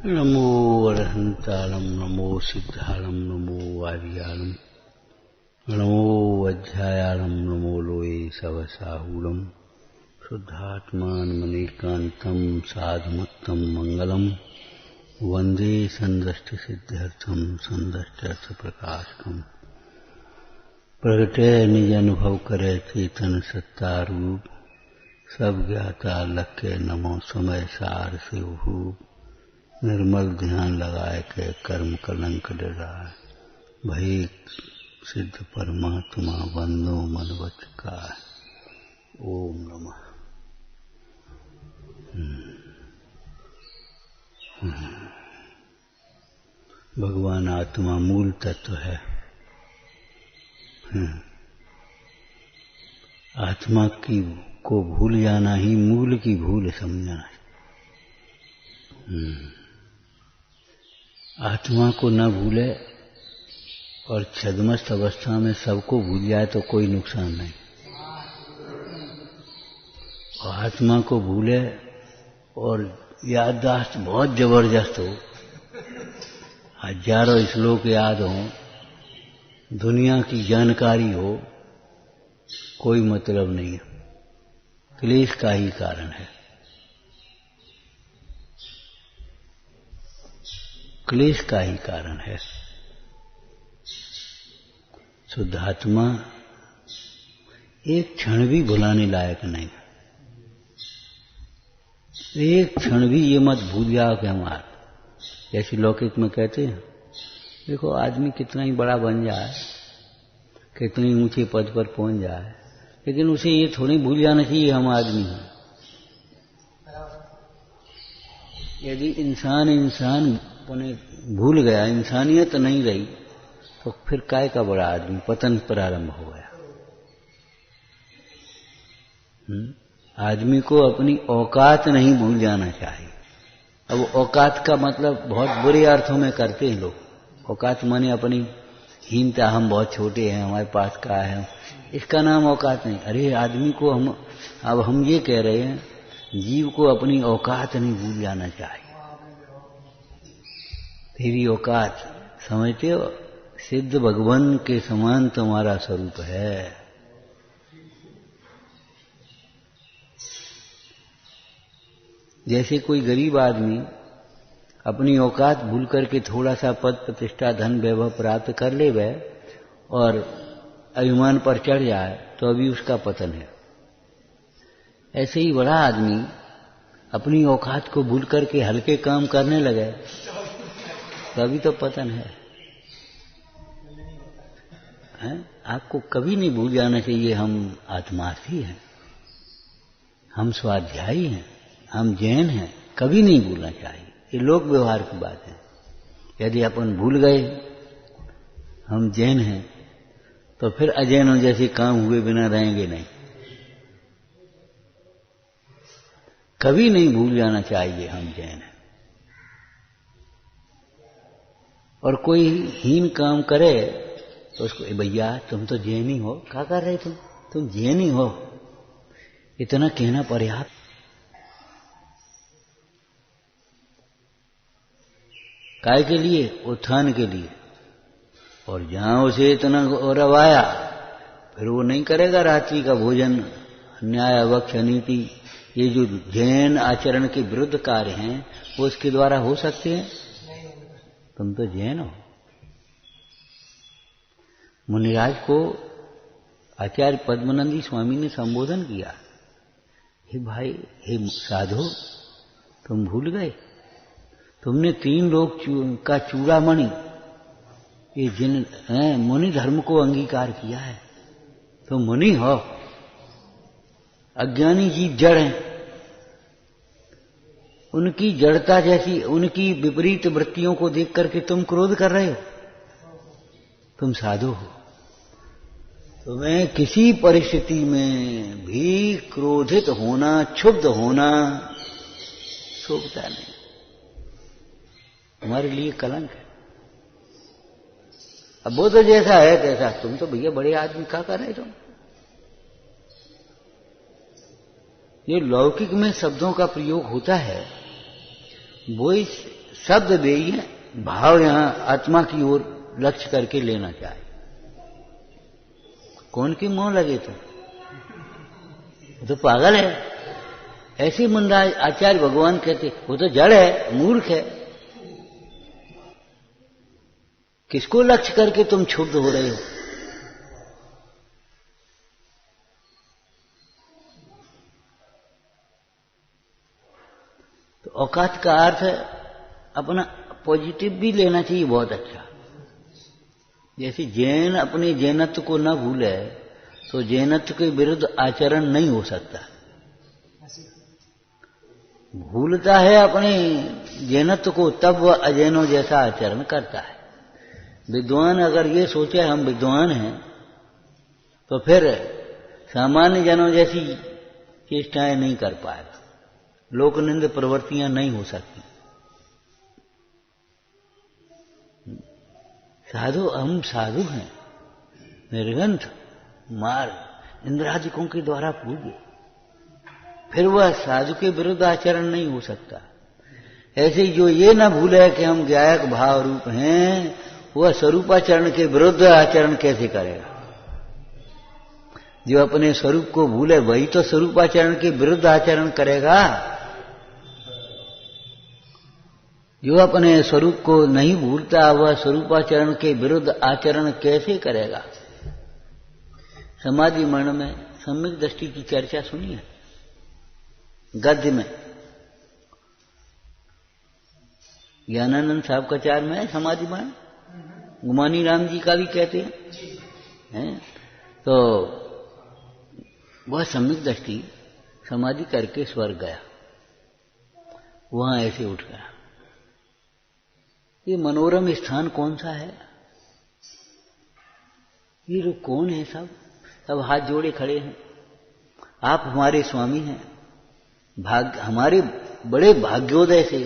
नमो अरहंतारं नमो सिद्धारं नमो आर्यारं नमो वज्रायारं नमो लोये सवसाहूरं शुद्धात्मानमनेकान्तं साधुमत्तं मंगलम वंदे संदष्टसिद्ध्यर्थं संदष्टर्थप्रकाशकम् प्रगटे निज अनुभव करे चेतन सत्तारूप सब ज्ञाता लक्ष्य नमो समय सार से भूप निर्मल ध्यान लगाए के कर्म कलंक डराए भई सिद्ध परमात्मा बंदो मन वच का। ओम नमः। भगवान आत्मा मूल तत्व है। आत्मा की को भूल जाना ही मूल की भूल समझना है। आत्मा को न भूले और छद्मस्त अवस्था में सबको भूल जाए तो कोई नुकसान नहीं। और आत्मा को भूले और याददाश्त बहुत जबरदस्त हो, हजारों श्लोक याद हो, दुनिया की जानकारी हो, कोई मतलब नहीं है। क्लेश का ही कारण है। क्लेश का ही कारण है। शुद्धात्मा एक क्षण भी भुलाने लायक नहीं। एक क्षण भी ये मत भूल जाओ कि हम जैसे लौकिक में कहते हैं, देखो आदमी कितना ही बड़ा बन जाए, कितनी ऊंचे पद पर पहुंच जाए, लेकिन उसे ये थोड़ी भूल जाना चाहिए हम आदमी हैं। यदि इंसान भूल गया, इंसानियत नहीं रही, तो फिर काय का बड़ा आदमी, पतन प्रारंभ हो गया। आदमी को अपनी औकात नहीं भूल जाना चाहिए। अब औकात का मतलब बहुत बुरे अर्थों में करते हैं लोग। औकात माने अपनी हीनता, हम बहुत छोटे हैं, हमारे पास क्या है, इसका नाम औकात नहीं। अरे आदमी को हम ये कह रहे हैं, जीव को अपनी औकात नहीं भूल जाना चाहिए। तेरी औकात समझते हो, सिद्ध भगवान के समान तुम्हारा स्वरूप है। जैसे कोई गरीब आदमी अपनी औकात भूल करके थोड़ा सा पद प्रतिष्ठा धन वैभव प्राप्त कर ले वह और अभिमान पर चढ़ जाए तो अभी उसका पतन है। ऐसे ही बड़ा आदमी अपनी औकात को भूल करके हल्के काम करने लगे तो अभी तो पतन है। आपको कभी नहीं भूल जाना चाहिए हम आत्मार्थी हैं, हम स्वाध्यायी हैं, हम जैन हैं, कभी नहीं भूलना चाहिए। ये लोक व्यवहार की बात है। यदि अपन भूल गए हम जैन हैं तो फिर अजैनों जैसे काम हुए बिना रहेंगे नहीं। कभी नहीं भूल जाना चाहिए हम जैन हैं। और कोई हीन काम करे तो उसको, भैया तुम तो जैन ही हो, क्या कर रहे तुम जैन ही हो, इतना कहना पर्याप्त। काय के लिए? उत्थान के लिए। और जहां उसे इतना गौरव आया फिर वो नहीं करेगा रात्रि का भोजन, न्याय वक्ष नीति, ये जो जैन आचरण के विरुद्ध कार्य हैं वो उसके द्वारा हो सकते हैं? तुम तो जैन हो। मुनिराज को आचार्य पद्मनंदी स्वामी ने संबोधन किया, हे भाई, हे साधु, तुम भूल गए, तुमने 3 लोक का चूड़ामणि, ये जिन मुनि धर्म को अंगीकार किया है, तुम मुनि हो। अज्ञानी जीव जड़ हैं, उनकी जड़ता जैसी, उनकी विपरीत वृत्तियों को देख करके तुम क्रोध कर रहे हो। तुम साधु हो, तुम्हें किसी परिस्थिति में भी क्रोधित होना, क्षुब्ध होना शोभता नहीं, तुम्हारे लिए कलंक है। अब वो तो जैसा है तैसा, तुम तो भैया बड़े आदमी, क्या कर रहे तुम? ये लौकिक में शब्दों का प्रयोग होता है, वो इस शब्द वे ही है, भाव यहां आत्मा की ओर लक्ष्य करके लेना चाहिए। कौन की मोह लगे तो वो तो पागल है। ऐसे मुंडा आचार्य भगवान कहते वो तो जड़ है, मूर्ख है। किसको लक्ष्य करके तुम क्षुब्ध हो रहे हो? तो औकात का अर्थ है अपना पॉजिटिव भी लेना चाहिए, बहुत अच्छा। जैसे जैन अपने जैनत्व को न भूले तो जैनत्व के विरुद्ध आचरण नहीं हो सकता। भूलता है अपने जैनत्व को तब वह अजैनों जैसा आचरण करता है। विद्वान अगर ये सोचे हम विद्वान हैं तो फिर सामान्य जनों जैसी चेष्टाएं नहीं कर पाएगा, लोकनिंद प्रवृत्तियां नहीं हो सकती। साधु हम साधु हैं, निर्ग्रंथ मार्ग इंद्रादिकों के द्वारा पूज्य, फिर वह साधु के विरुद्ध आचरण नहीं हो सकता। ऐसे ही जो ये न भूले कि हम गायक भाव रूप हैं, वह स्वरूपाचरण के विरुद्ध आचरण कैसे करेगा? जो अपने स्वरूप को भूले वही तो स्वरूपाचरण के विरुद्ध आचरण करेगा। जो अपने स्वरूप को नहीं भूलता वह स्वरूपाचरण के विरुद्ध आचरण कैसे करेगा? समाधि मरण में सम्यक दृष्टि की चर्चा सुनिए, गद्य में ज्ञानानंद साहब का चार में है समाधि मरण, गुमानी राम जी का भी कहते हैं। तो वह सम्यक दृष्टि समाधि करके स्वर्ग गया, वहां ऐसे उठ गया। ये मनोरम स्थान कौन सा है? ये लोग कौन है? सब हाथ जोड़े खड़े हैं। आप हमारे स्वामी हैं, हमारे बड़े भाग्योदय से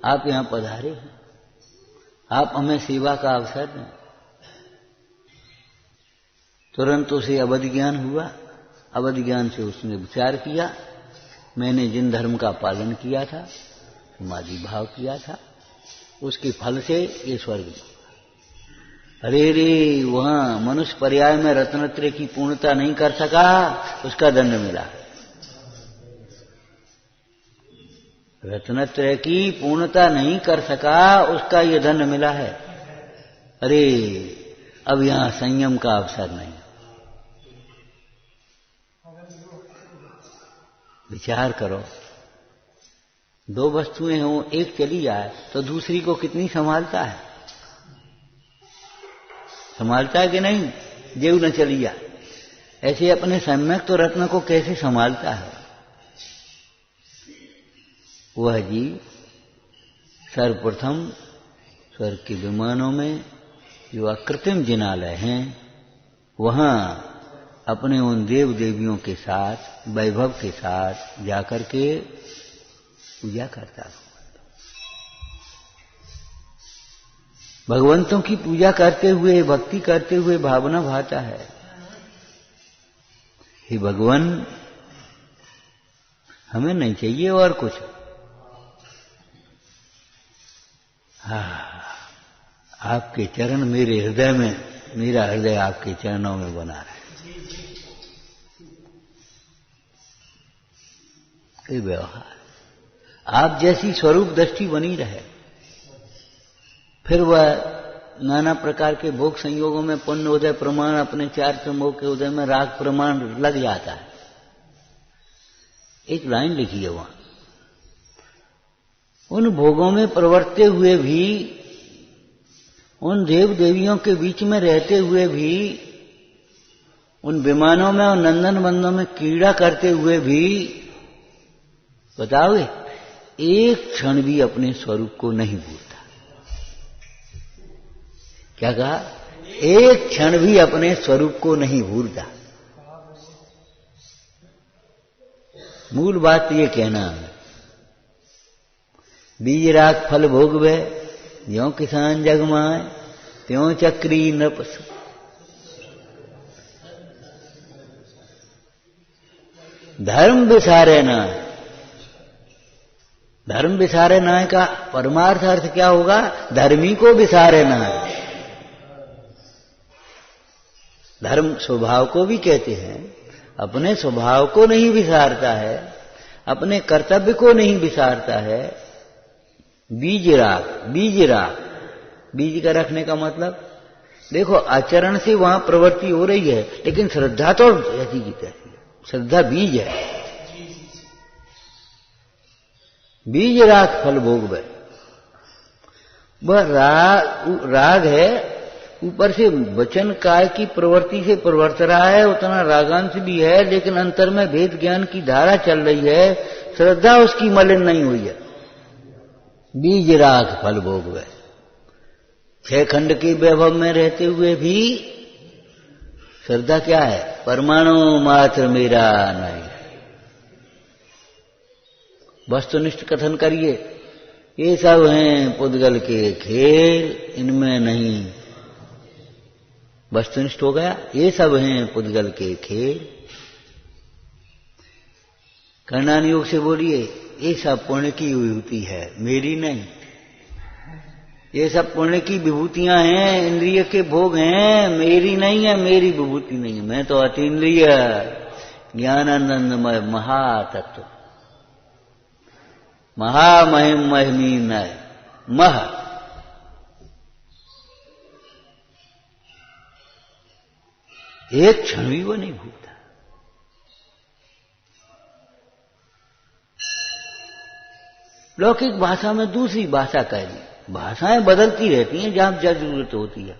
आप यहां पधारे हैं, आप हमें सेवा का अवसर दें। तुरंत उसे अवधि ज्ञान हुआ। अवधि ज्ञान से उसने विचार किया, मैंने जिन धर्म का पालन किया था, समाधि भाव किया था, उसके फल से ये स्वर्ग। अरे रे, वहां मनुष्य पर्याय में रत्नत्रय की पूर्णता नहीं कर सका, उसका दंड मिला। रत्नत्रय की पूर्णता नहीं कर सका, उसका ये दंड मिला है। अरे अब यहां संयम का अवसर नहीं। विचार करो, दो वस्तुएं हों, एक चली जाए तो दूसरी को कितनी संभालता है? संभालता है कि नहीं? जेव न चली जाए, ऐसे अपने सम्यक तो रत्न को कैसे संभालता है? वह जी सर्वप्रथम स्वर्ग के विमानों में जो अकृत्रिम जिनालय हैं, वहां अपने उन देव देवियों के साथ वैभव के साथ जाकर के पूजा करता है। भगवंतों की पूजा करते हुए, भक्ति करते हुए भावना भाता है, हे भगवान हमें नहीं चाहिए और कुछ। आपके चरण मेरे हृदय में, मेरा हृदय आपके चरणों में बना रहे। ये व्यवहार आप जैसी स्वरूप दृष्टि बनी रहे, फिर वह नाना प्रकार के भोग संयोगों में पुण्य उदय प्रमाण, अपने चार प्रमोग के उदय में राग प्रमाण लग जाता है। एक लाइन लिखी है वहां, उन भोगों में प्रवर्तते हुए भी, उन देव देवियों के बीच में रहते हुए भी, उन विमानों में और नंदन बंदों में क्रीड़ा करते हुए भी, बताओगे एक क्षण भी अपने स्वरूप को नहीं भूलता। क्या कहा? एक क्षण भी अपने स्वरूप को नहीं भूलता। मूल बात ये कहना है, बीज राग फल भोगवे, ज्यों किसान जगमाए, त्यों चक्री नृप। धर्म विसारे न, धर्म विसारे नाय का परमार्थ अर्थ क्या होगा? धर्मी को विसारे नाय। धर्म स्वभाव को भी कहते हैं, अपने स्वभाव को नहीं विसारता है, अपने कर्तव्य को नहीं विसारता है। बीज राग, बीज राग, बीज का रखने का मतलब देखो, आचरण से वहां प्रवृत्ति हो रही है, लेकिन श्रद्धा तो ऐसी की तैसी है। श्रद्धा बीज है। बीज राग फल भोग वह, राग है, ऊपर से वचन काय की प्रवृत्ति से प्रवर्त रहा है, उतना रागांश भी है, लेकिन अंतर में भेद ज्ञान की धारा चल रही है, श्रद्धा उसकी मलिन नहीं हुई है। बीज राग फल भोग वह, 6 खंड के वैभव में रहते हुए भी श्रद्धा क्या है? परमाणु मात्र मेरा नहीं। वस्तुनिष्ठ कथन करिए, ये सब हैं पुद्गल के खेल, इनमें नहीं। वस्तुनिष्ठ हो गया, ये सब हैं पुद्गल के खेल। कर्णान योग से बोलिए, ये सब पुण्य की विभूति है, मेरी नहीं। ये सब पुण्य की विभूतियां हैं, इंद्रिय के भोग हैं, मेरी नहीं है, मेरी विभूति नहीं है। मैं तो अतीन्द्रिय ज्ञानानंदमय महातत्व, महामहिम महिमीन मह। एक क्षण भी वो नहीं भूलता। लौकिक भाषा में दूसरी भाषा कह दी, भाषाएं बदलती रहती हैं जहां जब जरूरत होती है।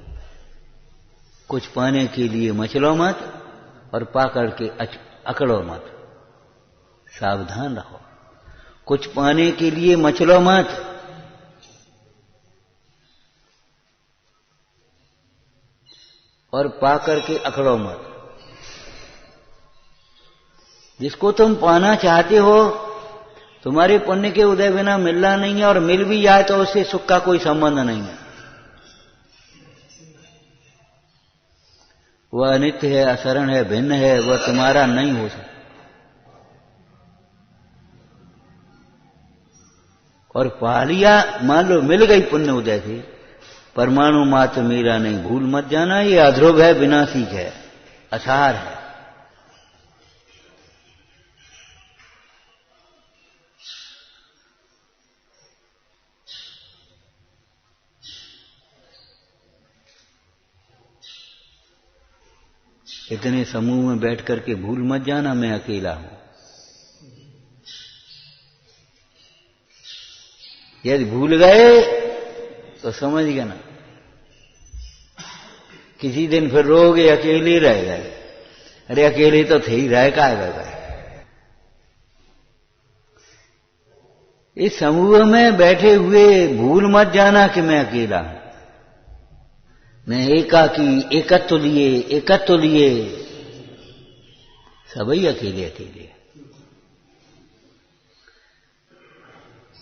कुछ पाने के लिए मचलो मत, और पाकर के अकड़ो मत। सावधान रहो, कुछ पाने के लिए मचलो मत, और पाकर के अकड़ो मत। जिसको तुम पाना चाहते हो, तुम्हारे पुण्य के उदय बिना मिलना नहीं है, और मिल भी जाए तो उससे सुख का कोई संबंध नहीं है। वह अनित्य है, अशरण है, भिन्न है, वह तुम्हारा नहीं हो सकता। और पा लिया, मान लो मिल गई पुण्य उदय से, परमाणु मात्र मेरा नहीं, भूल मत जाना, ये अध्रुव है, विनाशिक है, असार है। इतने समूह में बैठ करके भूल मत जाना मैं अकेला हूं। यदि भूल गए तो समझ गए ना, किसी दिन फिर रोगे अकेले रह गए। अरे अकेले तो थे ही, रह का गए। इस समूह में बैठे हुए भूल मत जाना कि मैं अकेला हूं। मैं एकाकी, एकत्व लिए सभी अकेले अकेले।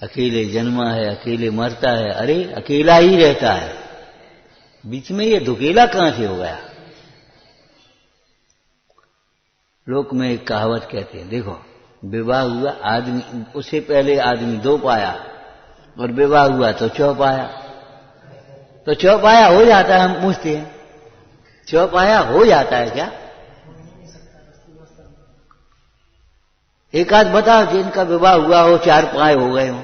अकेले जन्मा है, अकेले मरता है, अरे अकेला ही रहता है। बीच में ये दुकेला कहां से हो गया? लोक में एक कहावत कहते हैं, देखो विवाह हुआ, आदमी उससे पहले आदमी 2 पाया, और विवाह हुआ तो 4 पाया। तो 4 पाया हो जाता है? हम पूछते हैं, 4 पाया हो जाता है क्या? एक आध बताओ जिनका विवाह हुआ हो 4 पाए हो गए हो।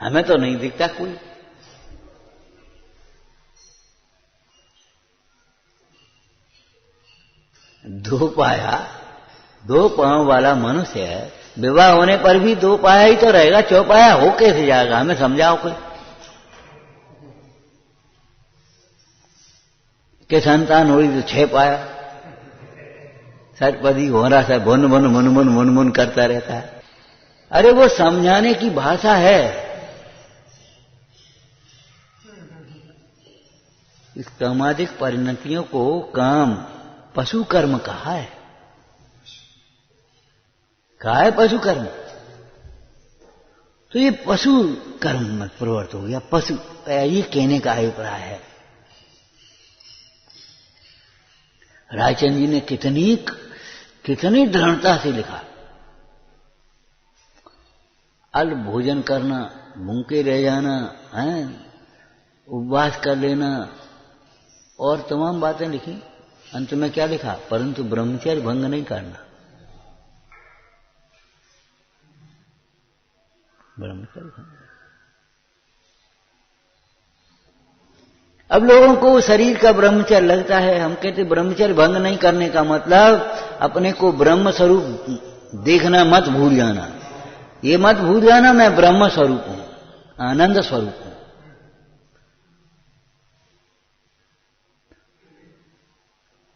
हमें तो नहीं दिखता कोई। दो पाया, 2 पांव वाला मनुष्य है, विवाह होने पर भी 2 पाया ही तो रहेगा, 4 पाया हो कैसे जाएगा? हमें समझाओ कोई। के संतान हुई तो 6 पाया, सटपदी हो रहा है, भुन भुन मुन मुन मुन मुन करता रहता है। अरे वो समझाने की भाषा है। इस कामादिक परिणतियों को काम पशु कर्म कहा है। कहा है पशु कर्म, तो ये पशु कर्म में प्रवृत्त हो गया। पशु, ये कहने का अभिप्राय है। रायचंद जी ने कितनी दृढ़ता से लिखा। अल्प भोजन करना, भूखे रह जाना, हैं, उपवास कर लेना और तमाम बातें लिखी। अंत में क्या लिखा? परंतु ब्रह्मचर्य भंग नहीं करना। ब्रह्मचर्य भंग। अब लोगों को शरीर का ब्रह्मचर्य लगता है। हम कहते ब्रह्मचर्य भंग नहीं करने का मतलब अपने को ब्रह्म स्वरूप देखना मत भूल जाना। ये मत भूल जाना मैं ब्रह्म स्वरूप हूं, आनंद स्वरूप हूं।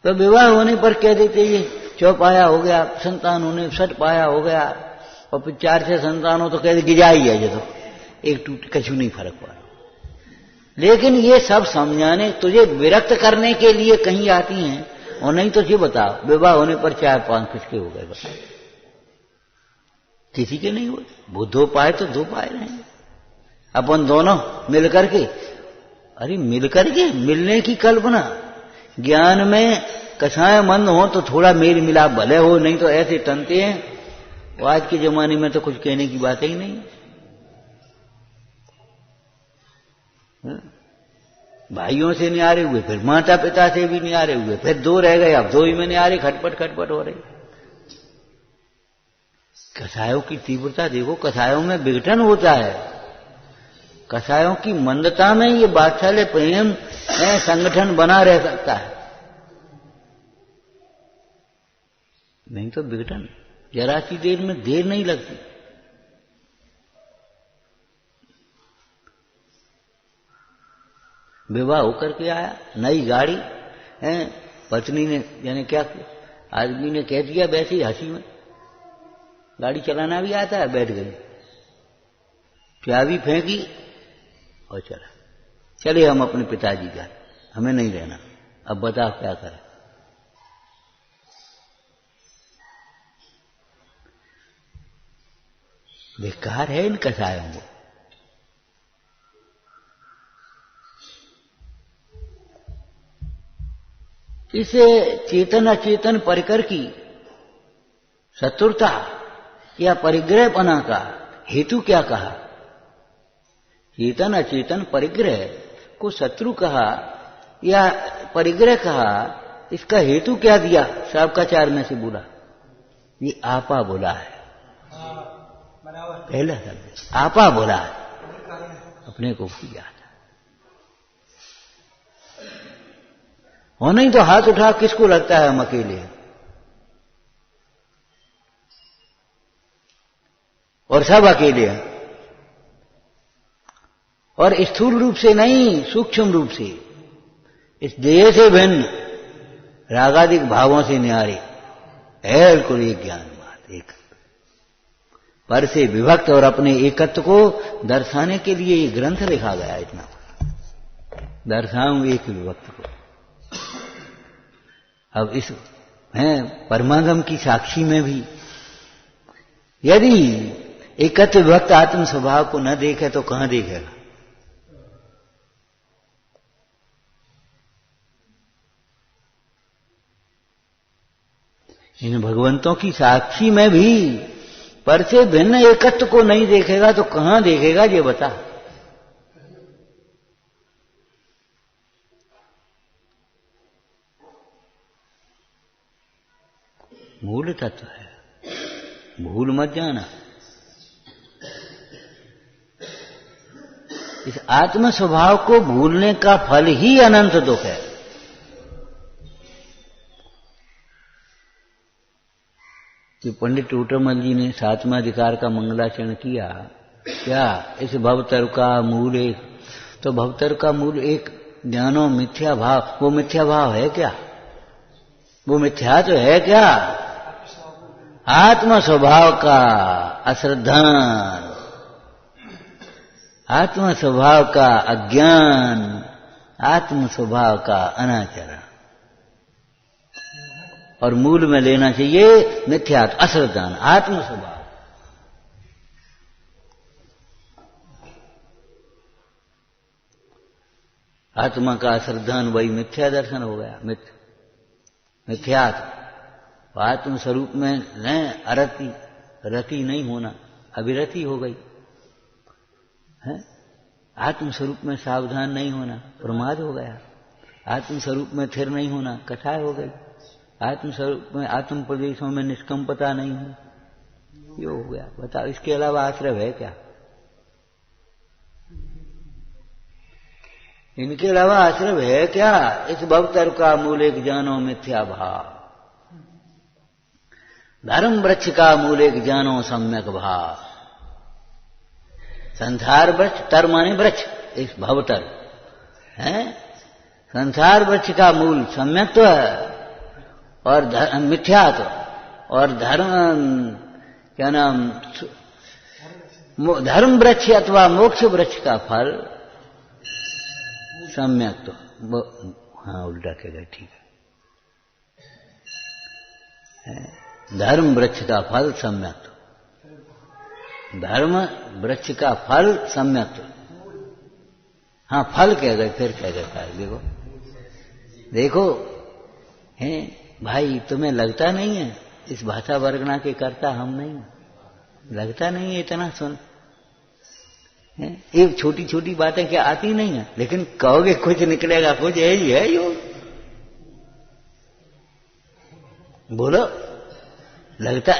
तो विवाह होने पर कह देते ये चौपाया हो गया, संतान होने सट पाया हो गया, और फिर 4-6 संतान हो तो कहते गिजाई है, जो तो एक टूट कछु नहीं फर्क पड़ा। लेकिन ये सब समझाने, तुझे विरक्त करने के लिए कहीं आती हैं, और नहीं तो ये बताओ विवाह होने पर 4-5 किसके हो गए? बताओ, किसी के नहीं हुए। वो 2 पाए तो 2 पाए रहेंगे, अपन दोनों मिलकर के। अरे मिलकर के, मिलने की कल्पना। ज्ञान में कसाय मंद हो तो थोड़ा मेल मिलाप भले हो, नहीं तो ऐसे टनते हैं। वो आज के जमाने में तो कुछ कहने की बात ही नहीं। भाइयों से न्यारे हुए, फिर माता पिता से भी न्यारे हुए, फिर 2 रह गए, अब 2 ही में न्यारे, खटपट खटपट हो रही। कसायों की तीव्रता देखो, कसायों में विघटन होता है। कसायों की मंदता में ये वात्सल्य प्रेम संगठन बना रह सकता है, नहीं तो विघटन जरा सी देर में देर नहीं लगती। विवाह होकर के आया, नई गाड़ी है, पत्नी ने यानी क्या, आदमी ने कह दिया वैसे ही हंसी में, गाड़ी चलाना भी आता है, बैठ गई, चाबी फेंकी और चला। चले हम अपने पिताजी घर, हमें नहीं रहना। अब बताओ क्या करें? बेकार है इन कसायों को। इसे चेतन अचेतन परिकर की शत्रुता या परिग्रहपना का हेतु क्या कहा? चेतन अचेतन परिग्रह को शत्रु कहा या परिग्रह कहा, इसका हेतु क्या दिया? शाब्काचार्य में से बोला, ये आपा बोला है। पहला शब्द आपा बोला है, अपने को किया था। और नहीं तो हाथ उठा, किसको लगता है हम अकेले हैं? और सब अकेले हैं, और स्थूल रूप से नहीं, सूक्ष्म रूप से, इस देह से भिन्न, रागादिक भावों से न्यारे, बिल्कुल एक ज्ञान बात, एक पर से विभक्त और अपने एकत्व को दर्शाने के लिए ये ग्रंथ लिखा गया। इतना दर्शाऊं एक विभक्त को। अब इस परमागम की साक्षी में भी यदि एकत्व विभक्त आत्म स्वभाव को न देखे तो कहां देखेगा? इन भगवंतों की साक्षी में भी पर से भिन्न एकत्व को नहीं देखेगा तो कहां देखेगा? ये बता। मूल तत्व है, भूल मत जाना। इस आत्म स्वभाव को भूलने का फल ही अनंत दुख है। कि पंडित टोटरमल जी ने 7वां अधिकार का मंगलाचरण किया, क्या इस भवतर का मूल एक, तो भवतर का मूल एक ज्ञानो मिथ्या भाव। वो मिथ्या भाव है क्या? वो मिथ्या तो है क्या? आत्म स्वभाव का अश्रद्धान, आत्म स्वभाव का अज्ञान, आत्म स्वभाव का अनाचरण। और मूल में लेना चाहिए मिथ्यात्व, अश्रद्धान, आत्म स्वभाव। आत्मा का अश्रद्धान वही मिथ्या दर्शन हो गया, मिथ्यात्व। आत्म स्वरूप में न अरति, रति नहीं होना, अविरति हो गई है। आत्मस्वरूप में सावधान नहीं होना प्रमाद हो गया। आत्मस्वरूप में स्थिर नहीं होना कठाय हो गई। आत्मस्वरूप में आत्म प्रदेशों में निष्कंपता नहीं हो, ये हो गया। बताओ इसके अलावा आश्रय है क्या? इनके अलावा आश्रय है क्या? इस भवतर का मूल एक जानो मिथ्या भाव, धर्म वृक्ष का मूल एक जानो सम्यक भाव। संसार वृक्ष, तर माने वृक्ष, इस भवतर है। संसार वृक्ष का मूल सम्यक तो है और मिथ्या तो, और धर्म क्या नाम, धर्म वृक्ष अथवा मोक्ष वृक्ष का फल सम्यक तो, हाँ उल्टा कह गए, ठीक है। धर्म वृक्ष का फल सम्यक तो, धर्म वृक्ष का फल सम्यक तो, हाँ फल कह गए, फिर कह गए। देखो देखो हैं भाई, तुम्हें लगता नहीं है इस भाषा वर्गना के कर्ता हम नहीं, लगता नहीं है इतना सुन। ये छोटी छोटी बातें क्या आती नहीं है, लेकिन कहोगे कुछ निकलेगा, कुछ यही है योग। बोलो, लगता,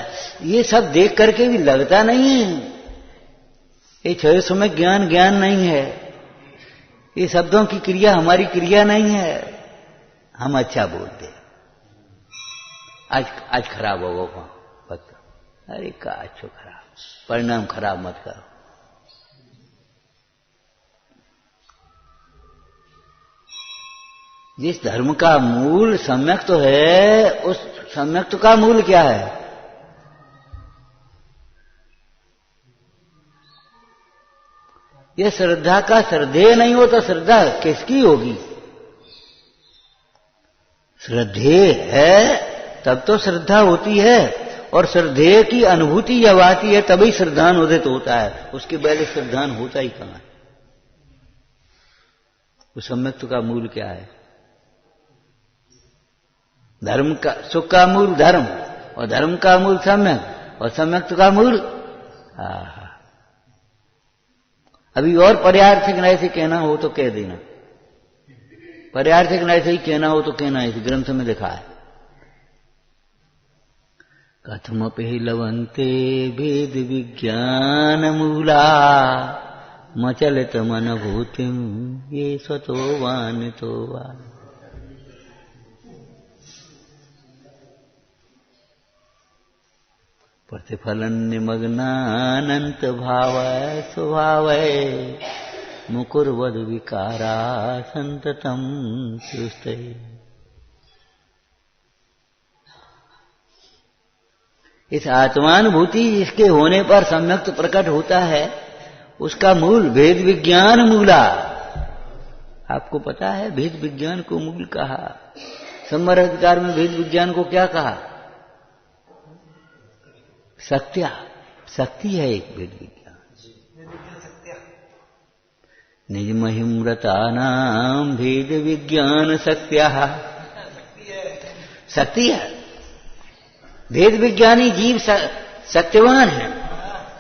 ये सब देख करके भी लगता नहीं है। ये छह में ज्ञान ज्ञान नहीं है, ये शब्दों की क्रिया हमारी क्रिया नहीं है। हम अच्छा बोलते, आज खराब होगा पत्ता, अरे का अच्छो खराब, परिणाम खराब मत करो। जिस धर्म का मूल सम्यक तो है, उस सम्यक का मूल क्या है? ये श्रद्धा का श्रद्धेय नहीं हो तो श्रद्धा किसकी होगी? श्रद्धेय है तब तो श्रद्धा होती है, और श्रद्धेय की अनुभूति जब आती है तभी श्रद्धान उदित होता है, उसके पहले श्रद्धान होता ही कहाँ है? उस सम्यक का मूल क्या है? धर्म का, सुख का मूल धर्म, और धर्म का मूल सम्यक, और सम्यक का मूल अभी और पर्यार्थक न्याय से कहना हो तो कह देना, पर्यार्थक न्याय से ही कहना हो तो कहना, इस ग्रंथ में लिखा है। कथमपि लवन्ते भेद विज्ञान मूला मचलित मनभूतिम ये स्वतो वानितो वा। प्रतिफलन निमग्नानंत भाव स्वभाव मुकुर्वद विकारा संततम सुस्ते। इस आत्मानुभूति जिसके होने पर सम्यक्त प्रकट होता है, उसका मूल भेद विज्ञान मूला। आपको पता है भेद विज्ञान को मूल कहा। संवर अधिकार में भेद विज्ञान को क्या कहा? सत्या, शक्ति है एक भेद विज्ञान। निज महिमृता नाम भेद विज्ञान सत्या, शक्ति है। भेद विज्ञानी जीव सत्यवान है,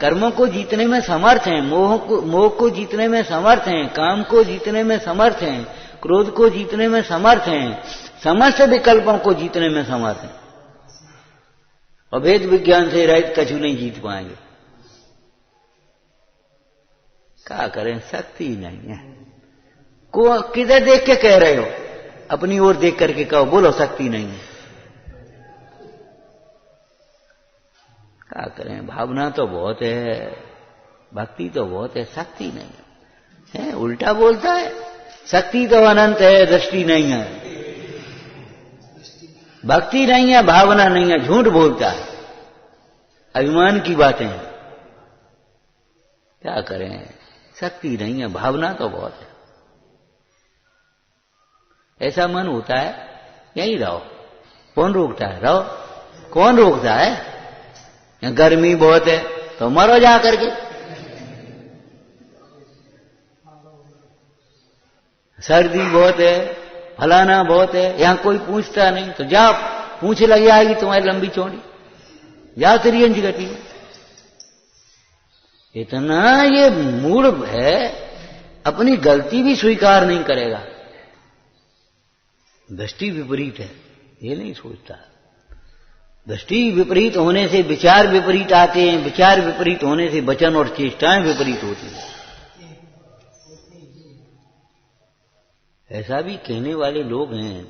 कर्मों को जीतने में समर्थ हैं, मोह को जीतने में समर्थ हैं, काम को जीतने में समर्थ हैं, क्रोध को जीतने में समर्थ हैं, समस्त विकल्पों को जीतने में समर्थ हैं। और भेद विज्ञान से रहित कछु नहीं जीत पाएंगे। क्या करें, शक्ति नहीं है। को किधर देख के कह रहे हो? अपनी ओर देख करके कहो, बोलो शक्ति नहीं है। क्या करें, भावना तो बहुत है, भक्ति तो बहुत है, शक्ति नहीं है। उल्टा बोलता है, शक्ति तो अनंत है, दृष्टि नहीं है। भक्ति नहीं है, भावना नहीं है, झूठ बोलता है, अभिमान की बातें हैं। क्या करें, शक्ति नहीं है, भावना तो बहुत है। ऐसा मन होता है, यहीं रहो। कौन रोकता है? रहो। कौन रोकता है? गर्मी बहुत है तो मरो जा करके, सर्दी बहुत है, फलाना बहुत है, यहां कोई पूछता नहीं तो जाओ, पूछ लग जाएगी तुम्हारी लंबी चौड़ी, जाओ तिरंज गति। इतना ये मूढ़ है, अपनी गलती भी स्वीकार नहीं करेगा। दृष्टि विपरीत है, ये नहीं सोचता। दृष्टि विपरीत होने से विचार विपरीत आते हैं, विचार विपरीत होने से वचन और चेष्टाएं विपरीत होती हैं। ऐसा भी कहने वाले लोग हैं।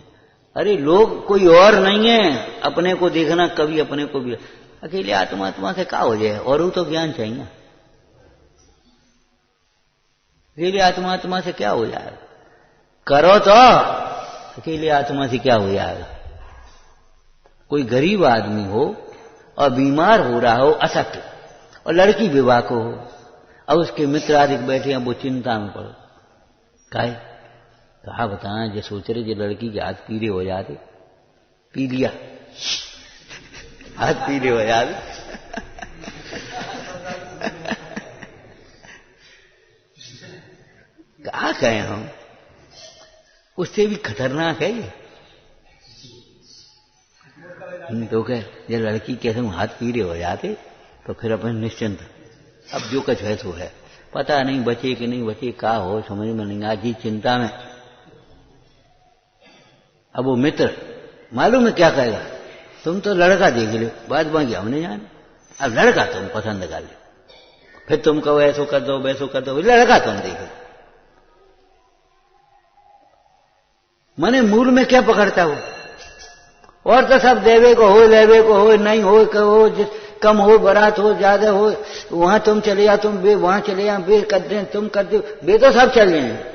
अरे लोग कोई और नहीं है, अपने को देखना, कभी अपने को भी। अकेले आत्मा से क्या हो जाए, और तो ज्ञान चाहिए। अकेले आत्मा से क्या हो जाएगा, करो तो अकेले आत्मा से क्या हो जाएगा। कोई गरीब आदमी हो और बीमार हो रहा हो अशक्त, और लड़की विवाह को हो, और उसके मित्र आदि बैठे हैं, वो चिंता में पड़ो। कहा बताना, जो सोच रहे जो लड़की के हाथ पीले हो जाते, पी लिया हाथ पीले हो जाते। क्या कहें हम, उससे भी खतरनाक है ये। तो कह जब लड़की कैसे हाथ पीले हो जाते तो फिर अपन निश्चिंत, अब जो कुछ है तो है, पता नहीं बचे कि नहीं बचे, क्या हो समझ में नहीं आ, जी चिंता में। अब वो मित्र मालूम है क्या कहेगा, तुम तो लड़का देख लो, बाद बाकी हमने जाने। अब लड़का तुम पसंद कर लो, फिर तुम कहो ऐसो कर दो वैसो कर दो, लड़का तुम देखो। मने मूल में क्या पकड़ता हो, और तो सब देवे को हो, लेवे को हो, नहीं हो कम हो, बारात हो, ज्यादा हो, वहां तुम चले जा, तुम बे वहां चले जा, बे कर दे, तुम कर दो, बे तो सब चल जाए।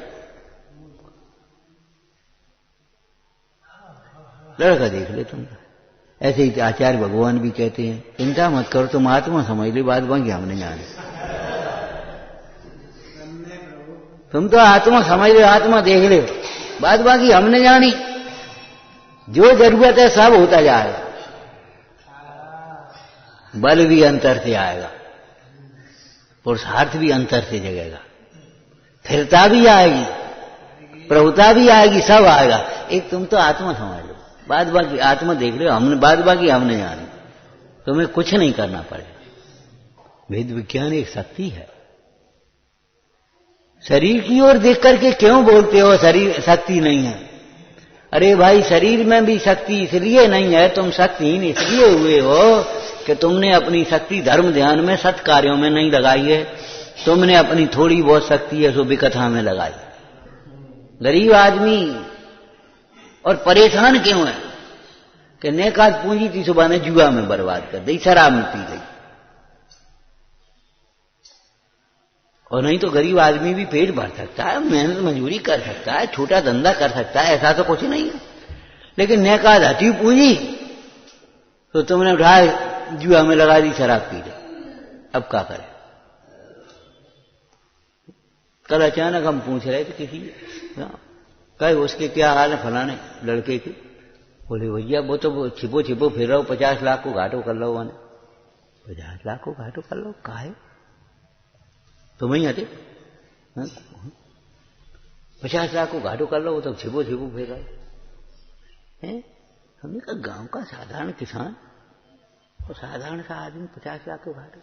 लड़का देख ले तुम। ऐसे ही आचार्य भगवान भी कहते हैं, चिंता मत करो, तुम आत्मा समझ ली, बात बाकी हमने जाने। तुम तो आत्मा समझ लो, आत्मा देख ले, बात बाकी हमने जानी। जो जरूरत है सब होता जाएगा, बल भी अंतर से आएगा, पुरुषार्थ भी अंतर से जगेगा, स्थिरता भी आएगी, प्रभुता भी आएगी, सब आएगा। एक तुम तो आत्मा समझ लो, बाद बाकी आत्मा देख लो, हमने बाद बाकी हमने जानी, तुम्हें कुछ नहीं करना पड़ेगा। वेद विज्ञान एक शक्ति है। शरीर की ओर देख करके क्यों बोलते हो शरीर शक्ति नहीं है? अरे भाई, शरीर में भी शक्ति इसलिए नहीं है, तुम शक्तिहीन इसलिए हुए हो कि तुमने अपनी शक्ति धर्म ध्यान में सत् कार्यों में नहीं लगाई है। तुमने अपनी थोड़ी बहुत शक्ति है सो विकथा में लगाई। गरीब आदमी और परेशान क्यों है कि नेकाज पूंजी थी, सुबह ने जुआ में बर्बाद कर दी, शराब में पी गई। और नहीं तो गरीब आदमी भी पेट भर सकता है, मेहनत मजदूरी कर सकता है, छोटा धंधा कर सकता है, ऐसा तो कुछ नहीं है। लेकिन नेकाज हटी पूंजी तो तुमने उठाए जुआ में लगा दी, शराब पी ली। अब क्या करें? कल अचानक हम पूछ रहे थे किसी कहे उसके क्या हाल है फलाने लड़के की। बोले भैया वो तो छिपो छिपो फिर रहो, 50 लाख को घाटो कर लो। मैंने 50 लाख को घाटो कर लो, काहे तुम ही आते 50 लाख को घाटो कर लो, वो तो छिपो छिपो फिर रहो। हमने कहा गांव का साधारण किसान और साधारण सा आदमी 50 लाख को घाटो,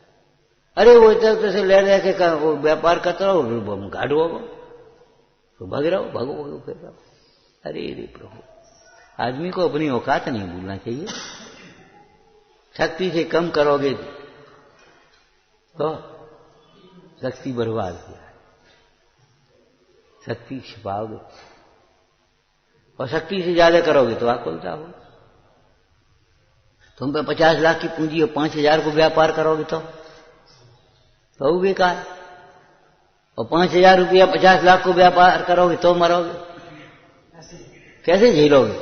अरे वो तो ले रहे के वो व्यापार करता रहो, घाटो होगा तो भाग रहो, भागो फिर रहो। अरे रे प्रभु, आदमी को अपनी औकात नहीं भूलना चाहिए। शक्ति से कम करोगे तो शक्ति बर्बाद हो जाए, शक्ति छिपाओगे, और शक्ति से ज्यादा करोगे तो आकुलता हो। तुम पे 50 लाख की पूंजी और 5000 को व्यापार करोगे तो बेकार, और 5000 रुपया 50 लाख को व्यापार करोगे तो मरोगे, कैसे झेलोगे?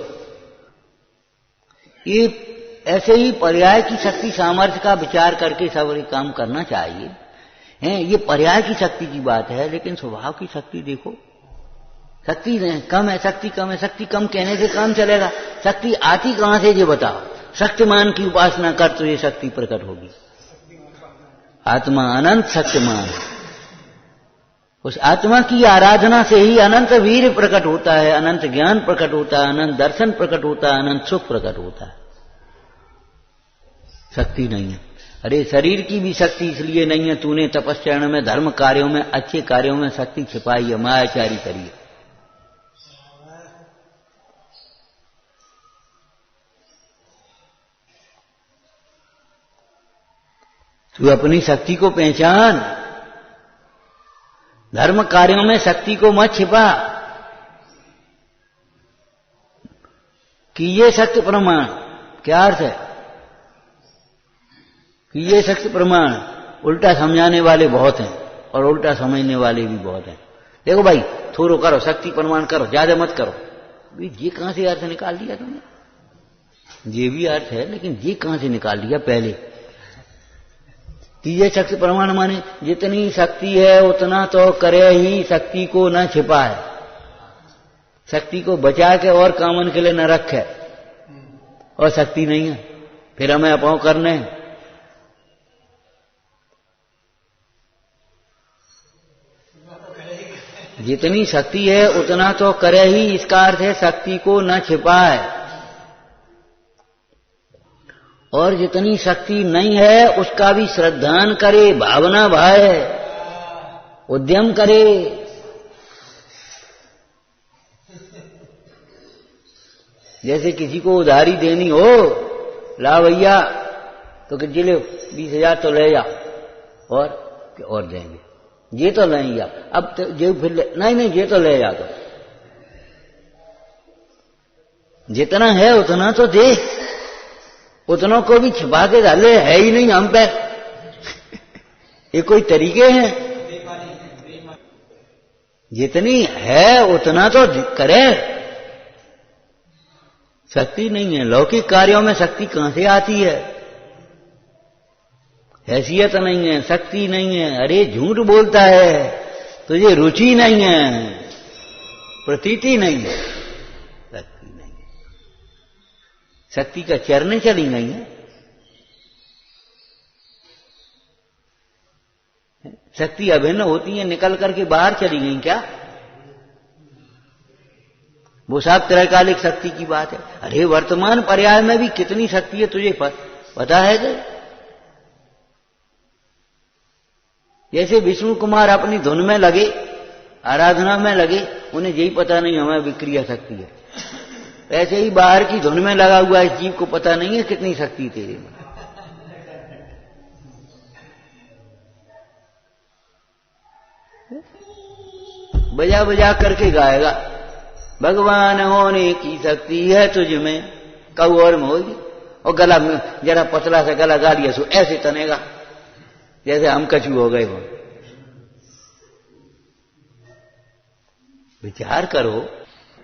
ये ऐसे ही पर्याय की शक्ति सामर्थ्य का विचार करके सब काम करना चाहिए। ये पर्याय की शक्ति की बात है, लेकिन स्वभाव की शक्ति देखो, शक्ति कम है, शक्ति कम है, शक्ति कम कहने से काम चलेगा? शक्ति आती कहां से ये बताओ? शक्तिमान की उपासना कर तो ये शक्ति प्रकट होगी। आत्मा अनंत शक्तिमान है, उस आत्मा की आराधना से ही अनंत वीर प्रकट होता है, अनंत ज्ञान प्रकट होता है, अनंत दर्शन प्रकट होता है, अनंत सुख प्रकट होता है। शक्ति नहीं है। अरे शरीर की भी शक्ति इसलिए नहीं है, तूने तपस्या में, धर्म कार्यों में, अच्छे कार्यों में शक्ति छिपाई है, मायाचारी करिए। तू अपनी शक्ति को पहचान, धर्म कार्यों में शक्ति को मत छिपा। कि ये शक्ति प्रमाण क्या अर्थ है? कि ये शक्ति प्रमाण उल्टा समझाने वाले बहुत हैं और उल्टा समझने वाले भी बहुत हैं। देखो भाई, थोड़ो करो, शक्ति प्रमाण करो, ज्यादा मत करो। ये कहां से अर्थ निकाल दिया तुमने? ये भी अर्थ है, लेकिन ये कहां से निकाल दिया पहले? कि ये शक्ति प्रमाण माने जितनी शक्ति है उतना तो करे ही, शक्ति को न छिपाए, शक्ति को बचा के और कामन के लिए न रखे, और शक्ति नहीं है फिर हमें अपाव करने हैं। जितनी शक्ति है उतना तो करे ही, इसका अर्थ है शक्ति को न छिपाए, और जितनी शक्ति नहीं है उसका भी श्रद्धान करे, भावना भाए, उद्यम करे। जैसे किसी को उधारी देनी हो, ला भैया, तो कि ले 20,000 तो ले जा, और देंगे, ये तो नहीं जा, अब तो ये फिर नहीं ये तो ले जा, तो जितना है उतना तो दे, उतनों को भी छिपा के डाले, है ही नहीं हम पे। ये कोई तरीके हैं? जितनी है उतना तो करे। शक्ति नहीं है, लौकिक कार्यों में शक्ति कहां से आती है? हैसियत नहीं है, शक्ति नहीं है। अरे झूठ बोलता है, तुझे रुचि नहीं है, प्रतीति नहीं है, शक्ति नहीं है। शक्ति का चरने चली गई है। शक्ति अभिन्न होती है, निकल करके बाहर चली गई क्या? वो सब त्रैकालिक शक्ति की बात है। अरे वर्तमान पर्याय में भी कितनी शक्ति है तुझे पता है? जैसे विष्णु कुमार अपनी धुन में लगे, आराधना में लगे, उन्हें यही पता नहीं हमें विक्रिया शक्ति है। ऐसे ही बाहर की धुन में लगा हुआ इस जीव को पता नहीं है कितनी शक्ति तेरे में। बजा बजा करके गाएगा, भगवान होने की शक्ति है तुझ में, कऊ और में होगी, और गला में जरा पतला सा गला गा लिया सो ऐसे तनेगा जैसे हम कछू हो गए हो। विचार करो,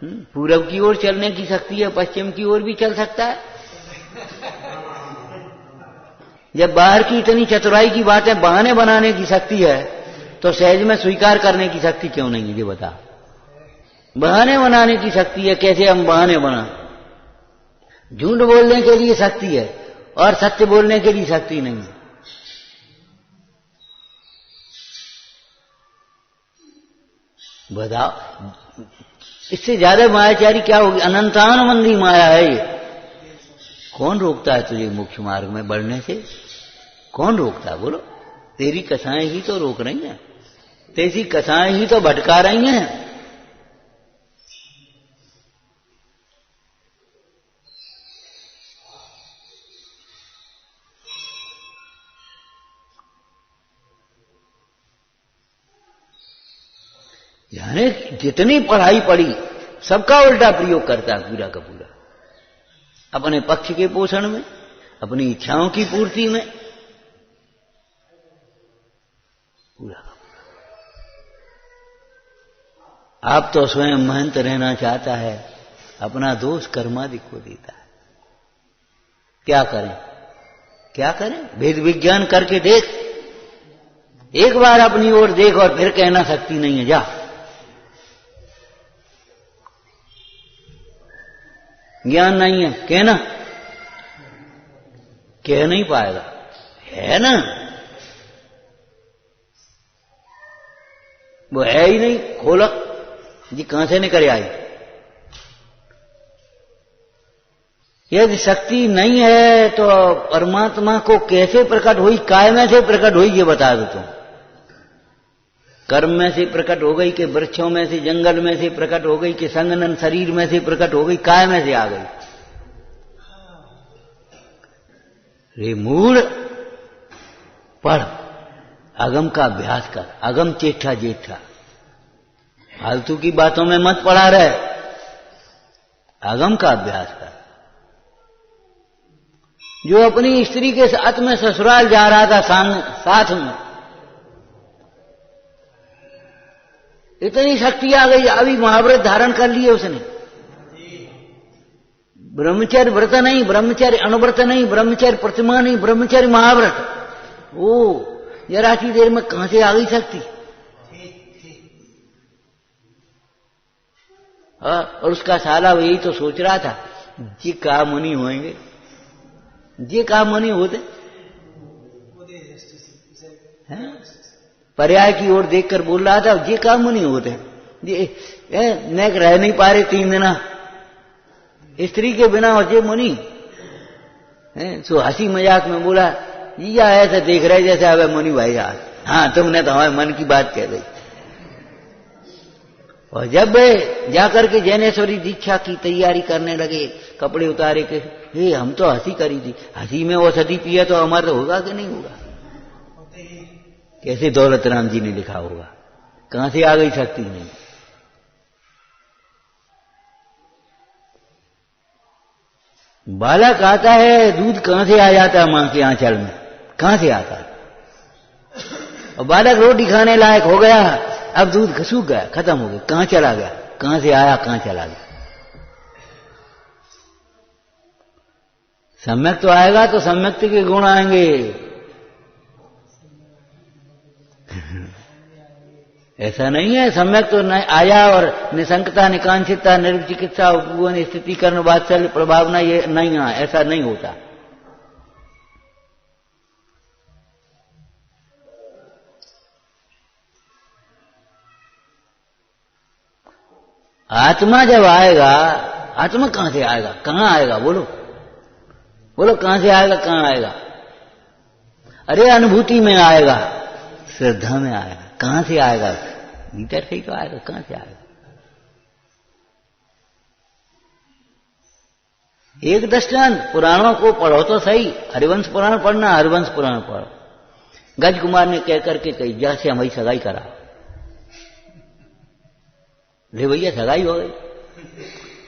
पूरब की ओर चलने की शक्ति है, पश्चिम की ओर भी चल सकता है। जब बाहर की इतनी चतुराई की बात है, बहाने बनाने की शक्ति है, तो सहज में स्वीकार करने की शक्ति क्यों नहीं है? ये बता। बहाने बनाने की शक्ति है, कैसे हम बहाने बना? झूठ बोलने के लिए शक्ति है और सत्य बोलने के लिए शक्ति नहीं है। बताओ, इससे ज्यादा मायाचारी क्या होगी? अनंतानुबंधी माया है ये। कौन रोकता है तुझे मोक्ष मार्ग में बढ़ने से? कौन रोकता है बोलो? तेरी कथाएं ही तो रोक रही हैं, तेरी कथाएं ही तो भटका रही हैं। यानी जितनी पढ़ाई पढ़ी सबका उल्टा प्रयोग करता है, पूरा का पूरा अपने पक्ष के पोषण में, अपनी इच्छाओं की पूर्ति में, पूरा का पूरा। आप तो स्वयं महंत रहना चाहता है, अपना दोष कर्मादि को देता है। क्या करें? क्या करें? वेद विज्ञान करके देख, एक बार अपनी ओर देख और फिर कहना शक्ति नहीं है। जा, ज्ञान नहीं है कहना, कह नहीं पाएगा, है ना? वो है ही नहीं, खोला जी, कहां से निकल आई? यदि शक्ति नहीं है तो परमात्मा को कैसे प्रकट हुई, काय में से प्रकट हुई ये बता दो तुम। कर्म में से प्रकट हो गई कि वृक्षों में से, जंगल में से प्रकट हो गई कि संगनन शरीर में से प्रकट हो गई, काय में से आ गई? रे मूढ़ पढ़, अगम का अभ्यास कर, अगम चेष्टा जेठा, फालतू की बातों में मत पड़ा रहे, अगम का अभ्यास कर। जो अपनी स्त्री के साथ में ससुराल जा रहा था साथ में, इतनी शक्ति आ गई, अभी महाव्रत धारण कर लिए उसने। ब्रह्मचर्य व्रत नहीं, ब्रह्मचर्य अनुव्रत नहीं, ब्रह्मचर्य प्रतिमा नहीं, ब्रह्मचर्य महाव्रत। ओ जरा सी देर में कहां से आ गई शक्ति। और उसका साला यही तो सोच रहा था, ये का मुनि होंगे, ये का मुनि होते हैं। पर्याय की ओर देखकर बोल रहा था, ये का मुनि होते हैं, ये नेक रह नहीं पा रहे 3 दिन स्त्री के बिना, और ये मुनि सो हंसी मजाक में बोला, या ऐसा देख रहे जैसे अब मुनि भाई यार, हाँ तुमने तो हमारे मन की बात कह गई। और जब जाकर के जैनेश्वरी दीक्षा की तैयारी करने लगे, कपड़े उतारे के, हे हम तो हंसी करी थी, हंसी में औषधि पिया तो हमारा तो होगा कि नहीं होगा? कैसे दौलत राम जी ने लिखा होगा, कहां से आ गई शक्ति? नहीं। बालक आता है, दूध कहां से आ जाता है मां के आंचल में, कहां से आता है? और बालक रोटी खाने लायक हो गया, अब दूध सूख गया, खत्म हो गया, कहां चला गया? कहां से आया, कहां चला गया? सम्यक तो आएगा तो सम्यक्ति के गुण आएंगे। ऐसा नहीं है सम्यक तो नहीं आया और निशंकता, निकांक्षितता, निर्विचिकित्सा, उपवन, स्थितिकरण, वात्सल्य, प्रभावना ये नहीं है, ऐसा नहीं होता। आत्मा जब आएगा, आत्मा कहां से आएगा, कहां आएगा? बोलो बोलो, कहां से आएगा, कहां आएगा? अरे अनुभूति में आएगा, श्रद्धा में आएगा। कहां से आएगा? भीतर से ही तो आएगा, कहां से आएगा? एक दृष्टांत, पुराणों को पढ़ो तो सही, हरिवंश पुराण पढ़ना, हरिवंश पुराण पढ़ो। गज कुमार ने कह करके कही, जैसे हमारी सगाई करा, ले भैया सगाई हो गई।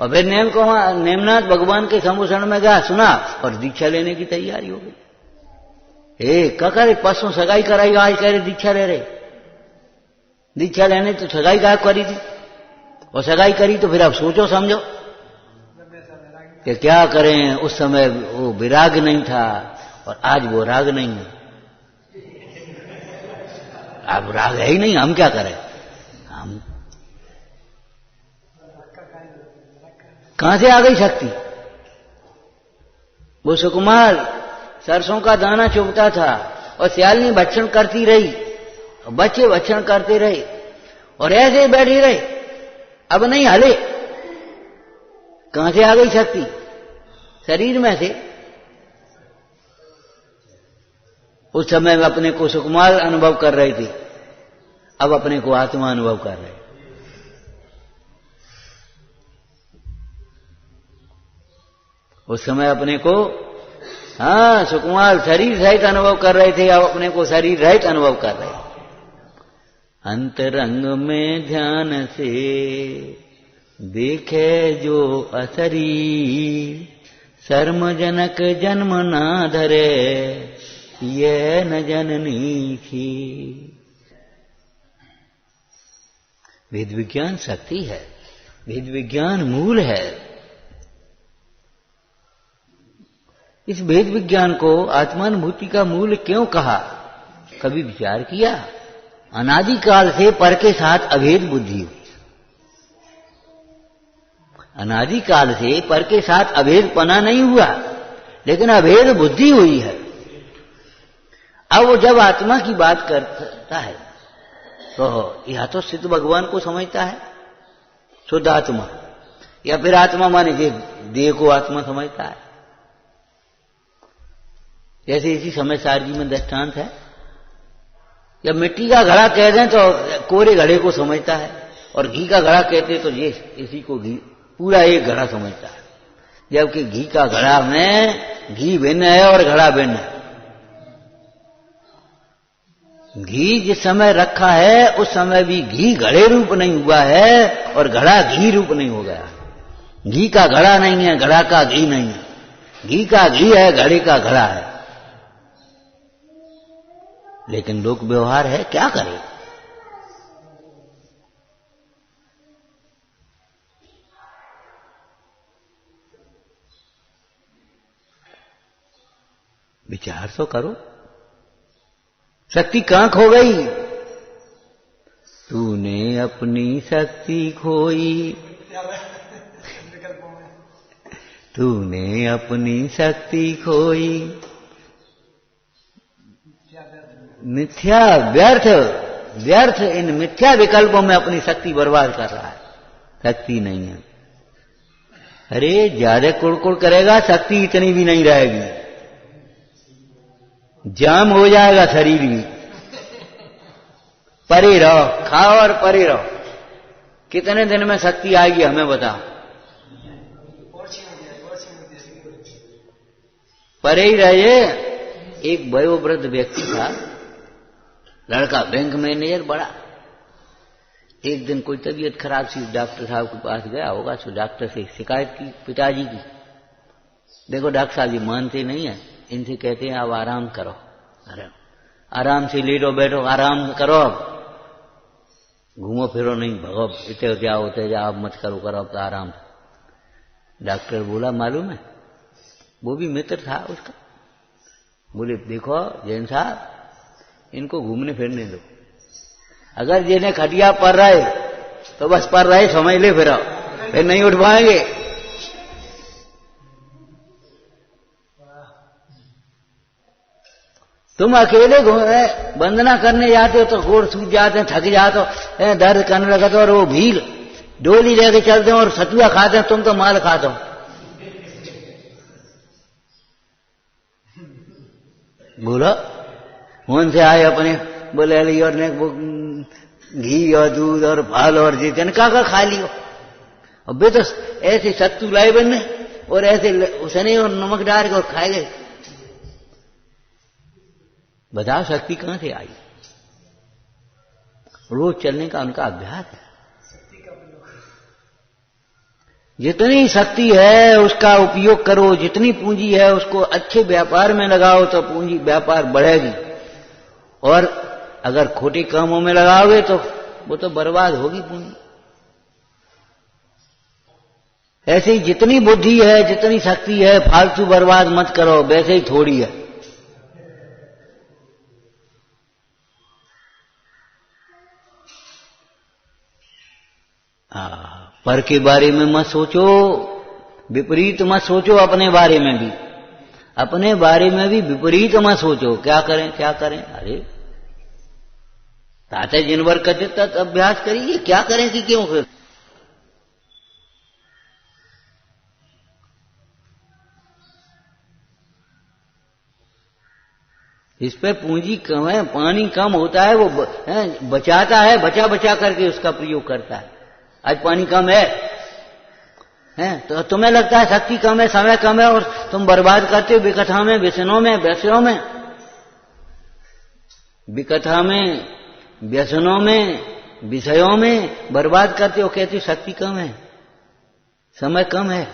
और फिर नेमनाथ भगवान के संभूषण में गया, सुना और दीक्षा लेने की तैयारी हो गई। क्या करे, परसों सगाई कराई, आज कह रहे दीक्षा ले रहे। दीक्षा लेने तो सगाई क्या करी थी, और सगाई करी तो फिर अब सोचो समझो कि क्या करें। उस समय वो विराग नहीं था और आज वो राग नहीं है। अब राग है ही नहीं, हम क्या करें? हम कहां से आ गई शक्ति? वो सुकुमार सरसों का दाना चुभता था और सियालनी भक्षण करती रही, बच्चे भक्षण करते रहे और ऐसे बैठे रहे, अब नहीं हले। कहां से आ गई शक्ति? शरीर में से। उस समय में अपने को सुकुमार अनुभव कर रहे थे, अब अपने को आत्मा अनुभव कर रहे। उस समय अपने को सुकुमार शरीर रहित अनुभव कर रहे थे, अब अपने को शरीर रहित अनुभव कर रहे। अंतरंग में ध्यान से देखे जो अशरीर, शर्मजनक जन्म ना धरे, ये न जननी थी। वेद विज्ञान शक्ति है, वेद विज्ञान मूल है। इस वेद विज्ञान को आत्मानुभूति का मूल क्यों कहा, कभी विचार किया? अनादिकाल से पर के साथ अभेद बुद्धि हुई। अनादिकाल से पर के साथ अभेद पना नहीं हुआ, लेकिन अभेद बुद्धि हुई है। अब वो जब आत्मा की बात करता है तो या तो सिद्ध भगवान को समझता है, शुद्ध आत्मा, या फिर आत्मा माने देह को आत्मा समझता है। जैसे इसी समयसार जी में दृष्टांत है, जब मिट्टी का घड़ा कह दें तो कोरे घड़े को समझता है, और घी का घड़ा कहते तो ये इसी को घी पूरा एक घड़ा समझता है, जबकि घी का घड़ा में घी भिन्न है और घड़ा भिन्न है। घी जिस समय रखा है उस समय भी घी घड़े रूप नहीं हुआ है और घड़ा घी रूप नहीं हो गया। घी का घड़ा नहीं है, घड़ा का घी नहीं है। घी का घी है, घड़े का घड़ा है। लेकिन लोक व्यवहार है, क्या करे। विचार तो करो, शक्ति कहां खो गई। तूने अपनी शक्ति खोई, तूने अपनी शक्ति खोई। मिथ्या व्यर्थ व्यर्थ इन मिथ्या विकल्पों में अपनी शक्ति बर्बाद कर रहा है। शक्ति नहीं है। अरे ज्यादा कुड़कुड़ करेगा शक्ति इतनी भी नहीं रहेगी, जाम हो जाएगा शरीर भी। परे रहो, खाओ और परे रहो। कितने दिन में शक्ति आएगी हमें बताओ। परे ही रहिए। एक वयोवृद्ध व्यक्ति था, लड़का बैंक मैनेजर बड़ा। एक दिन कोई तबीयत खराब सी, डॉक्टर साहब के पास गया होगा, तो डॉक्टर से शिकायत की पिताजी की। देखो डॉक्टर साहब, ये मानते नहीं है, इनसे कहते हैं आप आराम करो, आराम से लेटो बैठो, आराम करो, घूमो फिरो नहीं, भगो इतने जाओ उतने जाओ, मत करो अब तो आराम। डॉक्टर बोला मालूम है, वो भी मित्र था उसका, बोले देखो जैन साहब, इनको घूमने फिरने दो। अगर जिन्हें खटिया पर रहे तो बस पर रहे, समझ ले, फिर नहीं उठ पाएंगे। तुम अकेले वंदना करने जाते हो तो गोड़ सूझ जाते हैं, थक जाते हो, दर्द करने लगा तो, और वो भीड़ डोली लेके चलते हो और सतुआ खाते हैं, तुम तो माल खाते हो। बोलो वहां से आए अपने, बोले अली और ने घी और दूध और फल और जीतन का खा लियो। अब बे तो ऐसे सत्तू लाए बनने और ऐसे उसने और नमक डाल के और खाए गए। बताओ शक्ति कहां से आई। रोज चलने का उनका अभ्यास है। जितनी शक्ति है उसका उपयोग करो, जितनी पूंजी है उसको अच्छे व्यापार में लगाओ तो पूंजी व्यापार बढ़ेगी, और अगर खोटे कामों में लगाओगे तो वो तो बर्बाद होगी पूंजी। ऐसे ही जितनी बुद्धि है, जितनी शक्ति है, फालतू बर्बाद मत करो, वैसे ही थोड़ी है। पर के बारे में मत सोचो, विपरीत मत सोचो, अपने बारे में भी, अपने बारे में भी विपरीत मत सोचो। क्या करें क्या करें, अरे ताते जिनवर कथे तक अभ्यास करिए, क्या करें कि क्यों। फिर इस पे पूंजी कम है, पानी कम होता है, वो बचाता है, बचा बचा करके उसका प्रयोग करता है। आज पानी कम है तो तुम्हें लगता है शक्ति कम है, समय कम है, और तुम बर्बाद करते हो विकथा में, व्यसनों में, व्यसनों में, विकथा में, व्यसनों में, विषयों में बर्बाद करते हो। कहते हो शक्ति कम है, समय कम है।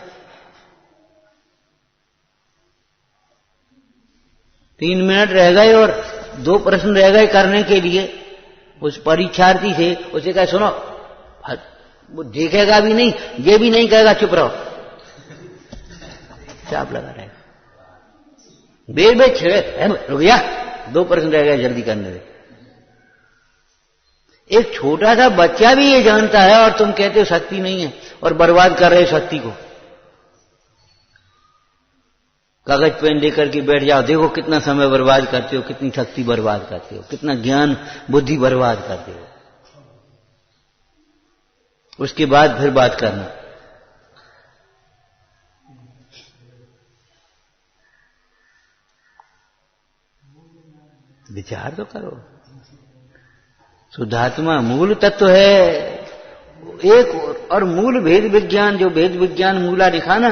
3 मिनट रह गए और 2 प्रश्न रह गए करने के लिए। उस परीक्षार्थी से उसे कहे सुनो, वो देखेगा भी नहीं, ये भी नहीं कहेगा चुप रहो, चाप लगा रहेगा। बेर बेर छे रुक जा, 2 प्रश्न रह गए, जल्दी करने दे। एक छोटा सा बच्चा भी ये जानता है, और तुम कहते हो शक्ति नहीं है, और बर्बाद कर रहे हो शक्ति को। कागज पेन लेकर के बैठ जाओ, देखो कितना समय बर्बाद करते हो, कितनी शक्ति बर्बाद करते हो, कितना ज्ञान बुद्धि बर्बाद करते हो। उसके बाद फिर बात करना। विचार तो करो। शुद्धात्मा मूल तत्व है एक, और मूल भेद विज्ञान, जो भेद विज्ञान मूला लिखा ना,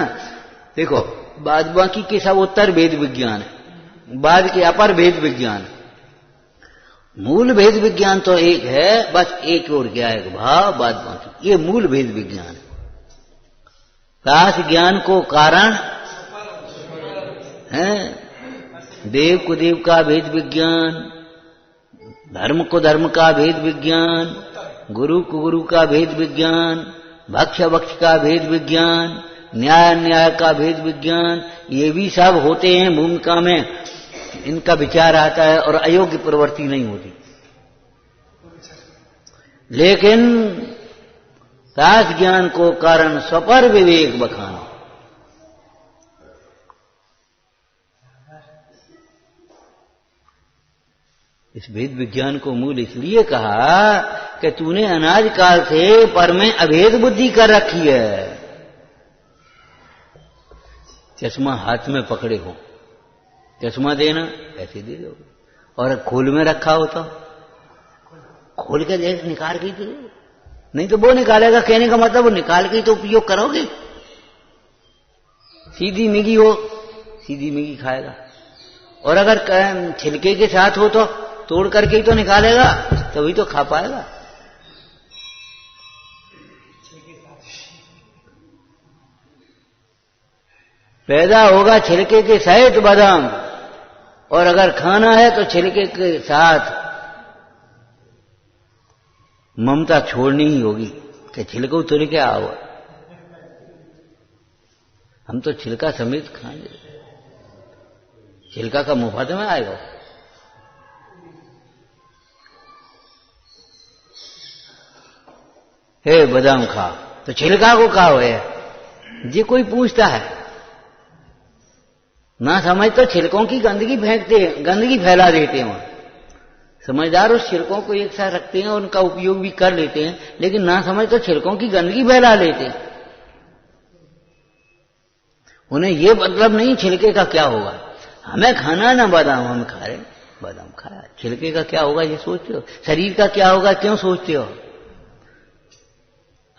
देखो बाद बाकी के सब उत्तर भेद विज्ञान है, बाद के अपर भेद विज्ञान। मूल भेद विज्ञान तो एक है, बस एक और क्या है भाव, बाद बाकी ये मूल भेद विज्ञान है। रास ज्ञान को कारण है, देव को देव का भेद विज्ञान, धर्म को धर्म का भेद विज्ञान, गुरु को गुरु का भेद विज्ञान, भक्ष भक्ष का भेद विज्ञान, न्याय न्याय का भेद विज्ञान, ये भी सब होते हैं भूमिका में, इनका विचार आता है और अयोग्य प्रवृत्ति नहीं होती। लेकिन रास ज्ञान को कारण स्वपर विवेक बखान, इस भेद विज्ञान को मूल इसलिए कहा कि तूने अनाज काल से पर में अभेद बुद्धि कर रखी है। चश्मा हाथ में पकड़े हो, चश्मा देना ऐसे दे दो, और खोल में रखा हो तो खोल के दे, निकाल के दे, नहीं तो वो निकालेगा। कहने का मतलब वो निकाल के तो उपयोग करोगे। सीधी मिगी हो, सीधी मिगी खाएगा, और अगर छिलके के साथ हो तो तोड़ करके ही तो निकालेगा, तभी तो खा पाएगा। पैदा होगा छिलके के सहित बादाम, और अगर खाना है तो छिलके के साथ ममता छोड़नी ही होगी कि छिलको तुर के आओ। हम तो छिलका समेत खाएंगे, छिलका का मुफ्त में आएगा। हे बादाम खा, तो छिलका को खाओ है, जी कोई पूछता है ना समझ तो छिलकों की गंदगी फेंकते हैं, गंदगी फैला देते हैं। वहां समझदार उस छिलकों को एक साथ रखते हैं और उनका उपयोग भी कर लेते हैं, लेकिन ना समझ तो छिलकों की गंदगी फैला लेते हैं। उन्हें ये मतलब नहीं छिलके का क्या होगा, हमें खाना ना बादाम, हम खा रहे बादाम खाया, छिलके का क्या होगा ये सोचते हो, शरीर का क्या होगा क्यों सोचते हो।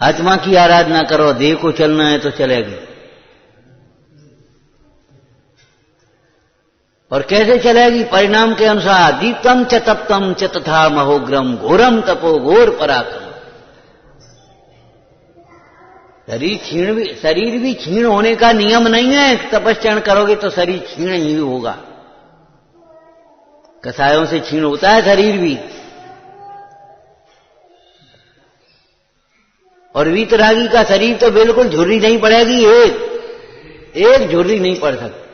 आत्मा की आराधना करो, देह को चलना है तो चलेगी। और कैसे चलेगी, परिणाम के अनुसार। दीप्तम च तप्तम च तथा महोग्रम घोरम तपो घोर पराक्रम। शरीर भी क्षीण होने का नियम नहीं है। तपस्या करोगे तो शरीर क्षीण ही होगा, कसायों से क्षीण होता है शरीर भी। और वीतरागी का शरीर तो बिल्कुल झुर्री नहीं पड़ेगी, एक झुर्री नहीं पड़ सकती।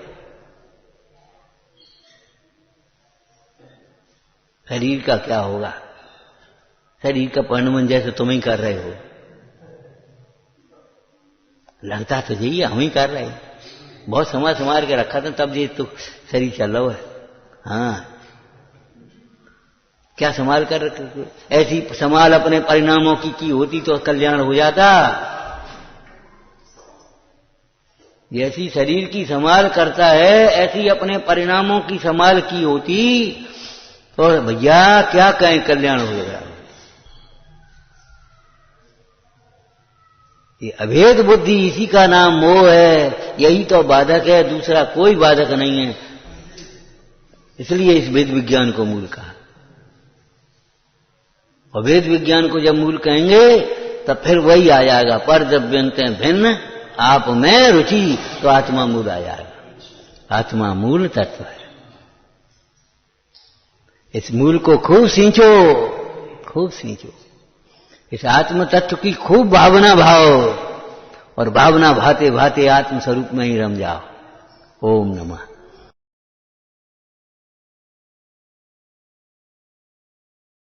शरीर का क्या होगा, शरीर का परिणमन जैसे तुम ही कर रहे हो, लगता तो यही हम ही कर रहे हैं। बहुत संभाल के रखा था तब ये तो शरीर चल रहा है। हाँ, क्या संभाल कर रखे, ऐसी संभाल अपने परिणामों की होती तो कल्याण हो जाता। जैसी शरीर की संभाल करता है ऐसी अपने परिणामों की संभाल की होती तो भैया क्या कहें, कल्याण हो गया। ये अभेद बुद्धि, इसी का नाम मोह है, यही तो बाधक है, दूसरा कोई बाधक नहीं है। इसलिए इस वेद विज्ञान को मूल कहा। और वेद विज्ञान को जब मूल कहेंगे तब फिर वही आ जाएगा, पर जब व्यंते भिन्न आप में रुचि, तो आत्मा मूल आ जाएगा। आत्मा मूल तत्व है। इस मूल को खूब सींचो, खूब सींचो। इस आत्म तत्व की खूब भावना भाओ, और भावना भाते भाते आत्म स्वरूप में ही रम जाओ। ओम नमः।